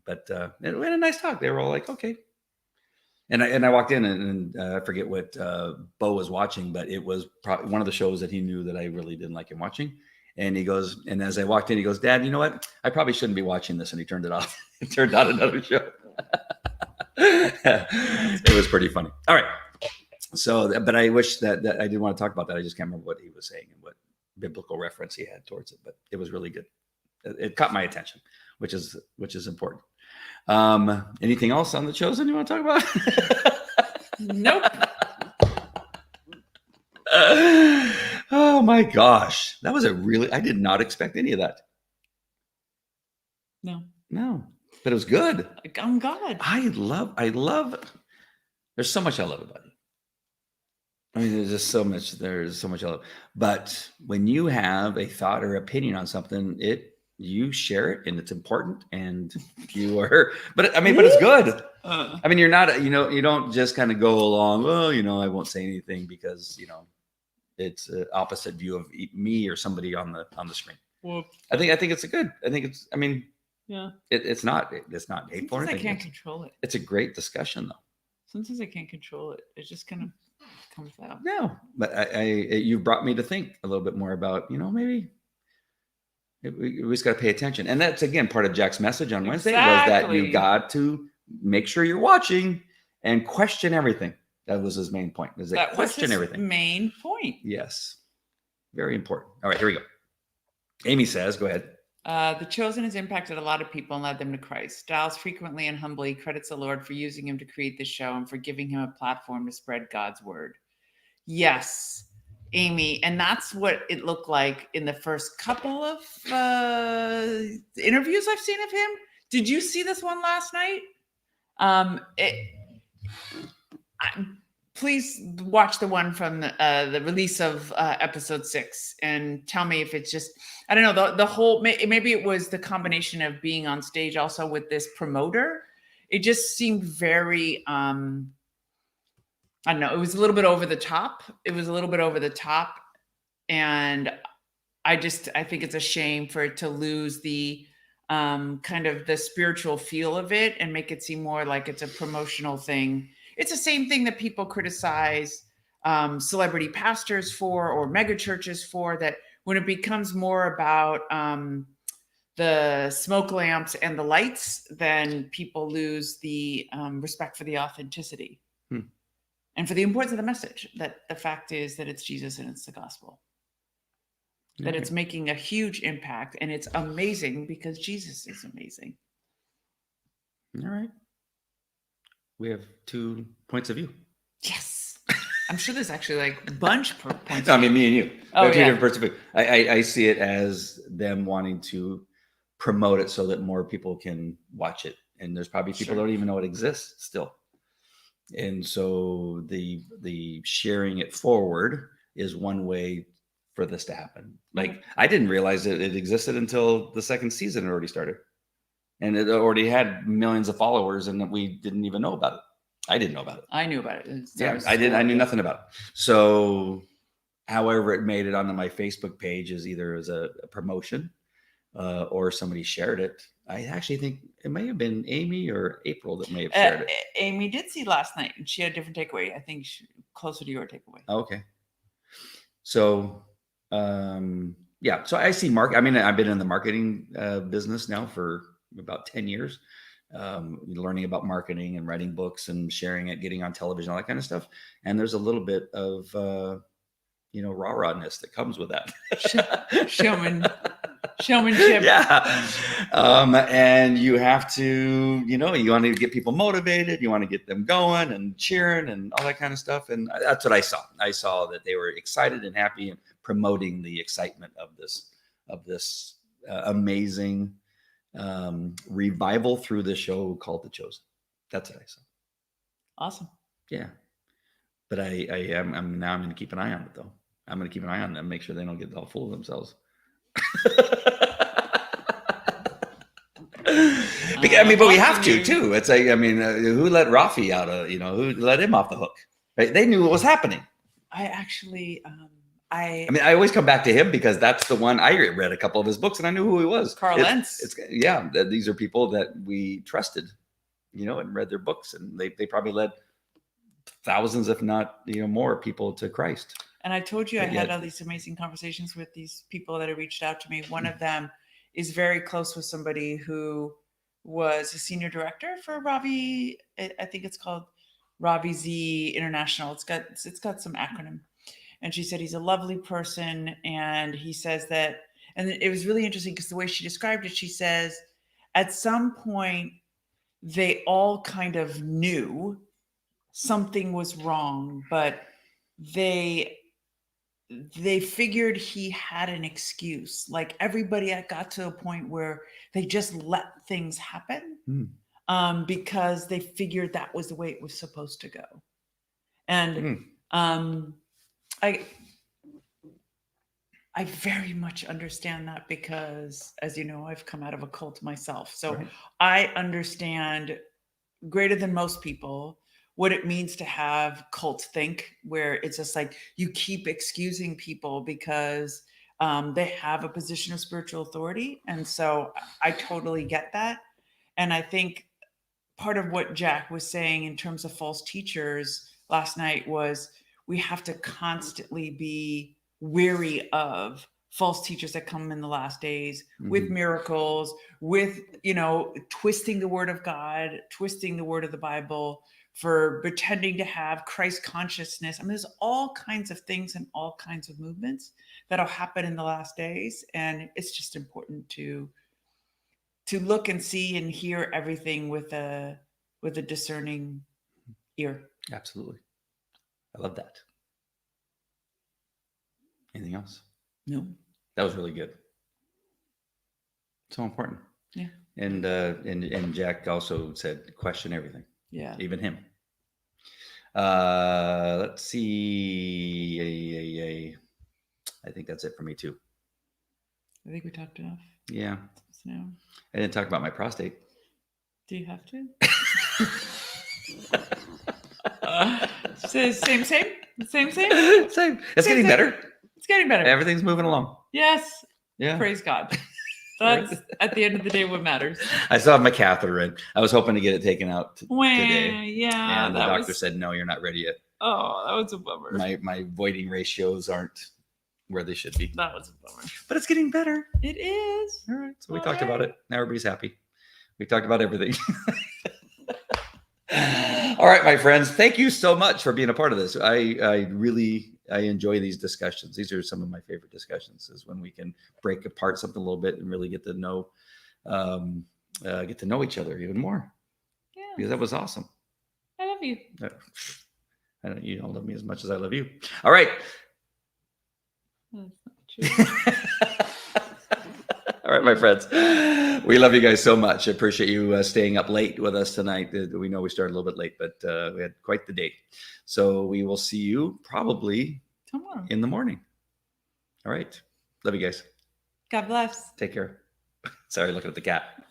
But we had a nice talk. They were all like, okay. And I walked in and I forget what Bo was watching, but it was probably one of the shows that he knew that I really didn't like him watching. And he goes, and as I walked in, he goes, Dad, you know what? I probably shouldn't be watching this. And he turned it off. It turned out another show. It was pretty funny. All right. So, but I wish that I did want to talk about that. I just can't remember what he was saying and what biblical reference he had towards it, but it was really good. It caught my attention, which is important. Anything else on The Chosen you want to talk about? Nope. Oh my gosh. That was I did not expect any of that. No, but it was good. I'm God. I love, there's so much I love about it. I mean, there's so much I love, but when you have a thought or opinion on something, you share it and it's important and but it's good. I mean, you're not, you don't just kind of go along, well, I won't say anything because, it's an opposite view of me or somebody on the screen. Well, I think it's a good. I think it's. I mean, yeah. it's not hateful. Sometimes I Or anything. can't control it. It's a great discussion, though. Sometimes I can't control it. It just kind of comes out. No, but you brought me to think a little bit more about, maybe we just got to pay attention. And that's, again, part of Jack's message on Wednesday was that you Exactly. got to make sure you're watching and question everything. That was his main point. Is that was question his everything. main point. Yes. Very important. All right, here we go. Amy says, go ahead. The Chosen has impacted a lot of people and led them to Christ. Giles frequently and humbly credits the Lord for using him to create this show and for giving him a platform to spread God's word. Yes, Amy, and that's what it looked like in the first couple of interviews I've seen of him. Did you see this one last night? Please watch the one from the release of episode 6 and tell me if it's just, I don't know, the whole, maybe it was the combination of being on stage also with this promoter. It just seemed very, I don't know, it was a little bit over the top. And I think it's a shame for it to lose the kind of the spiritual feel of it and make it seem more like it's a promotional thing. It's the same thing that people criticize celebrity pastors for or mega churches for, that when it becomes more about the smoke lamps and the lights, then people lose the respect for the authenticity. And for the importance of the message, that the fact is that it's Jesus and it's the gospel. That it's making a huge impact, and it's amazing because Jesus is amazing. All right. We have 2 points of view. Yes. I'm sure there's actually like a bunch of points. No, I mean, me and you. Oh, two yeah. different points of view. I see it as them wanting to promote it so that more people can watch it. And there's probably people Sure. don't even know it exists still. And so the sharing it forward is one way for this to happen. Like, I didn't realize that it existed until the second season had already started. And it already had millions of followers, and we didn't even know about it. I didn't know about it. I knew about it. Yeah, I did. I knew nothing about it. So, however it made it onto my Facebook page is either as a promotion or somebody shared it. I actually think it may have been Amy or April that may have shared it. Amy did see last night, and she had a different takeaway. I think closer to your takeaway. Okay. So, yeah. So I see I mean, I've been in the marketing business now for about 10 years, learning about marketing and writing books and sharing it, getting on television, all that kind of stuff. And there's a little bit of, rah-rahness that comes with that. Showmanship. Yeah. And you have to, you want to get people motivated. You want to get them going and cheering and all that kind of stuff. And that's what I saw. I saw that they were excited and happy and promoting the excitement of this amazing revival through this show called The Chosen. That's what I saw. Awesome. Yeah. But I'm going to keep an eye on it, though. I'm going to keep an eye on them, make sure they don't get all full of themselves. But we have to too. It's like, who let Rafi out of, who let him off the hook? Right? They knew what was happening. I actually, I always come back to him because that's the one. I read a couple of his books and I knew who he was. Carl Lentz. These are people that we trusted, and read their books, and they probably led thousands, if not more people to Christ. And I told you I had all these amazing conversations with these people that have reached out to me. One of them is very close with somebody who was a senior director for Ravi. I think it's called Ravi Z International. It's got some acronym. And she said he's a lovely person. And he says that, and it was really interesting because the way she described it, she says, at some point, they all kind of knew something was wrong, but they figured he had an excuse. Like everybody got to a point where they just let things happen because they figured that was the way it was supposed to go. And I very much understand that because, as you know, I've come out of a cult myself. So right. I understand greater than most people what it means to have cult think, where it's just like you keep excusing people because They have a position of spiritual authority. And so I totally get that. And I think part of what Jack was saying in terms of false teachers last night was we have to constantly be wary of false teachers that come in the last days with miracles, with, twisting the word of God, twisting the word of the Bible, for pretending to have Christ consciousness. I mean, there's all kinds of things and all kinds of movements that'll happen in the last days. And it's just important to look and see and hear everything with a discerning ear. Absolutely. I love that. Anything else? No. That was really good. So important. Yeah. And Jack also said, question everything. Yeah. Even him. Let's see. I think that's it for me too. I think we talked enough. Yeah. So, I didn't talk about my prostate. do you have to? Same. Same. It's Same, getting same. better. It's getting better. Everything's moving along. Yes. Yeah. Praise God. That's at the end of the day what matters. I still have my catheter in. I was hoping to get it taken out today. Yeah. And the doctor said, no, you're not ready yet. Oh, that was a bummer. My voiding ratios aren't where they should be. That was a bummer. But it's getting better. It is. All right. So we talked about it. Now everybody's happy. We talked about everything. All right, my friends. Thank you so much for being a part of this. I really enjoy these discussions. These are some of my favorite discussions, is when we can break apart something a little bit and really get to know each other even more. Yeah. Because that was awesome. I love you. You don't love me as much as I love you. All right. That's not true. All right, my friends. We love you guys so much. I appreciate you staying up late with us tonight. We know we started a little bit late, but we had quite the day. So we will see you probably tomorrow in the morning. All right. Love you guys. God bless. Take care. Sorry, looking at the cat.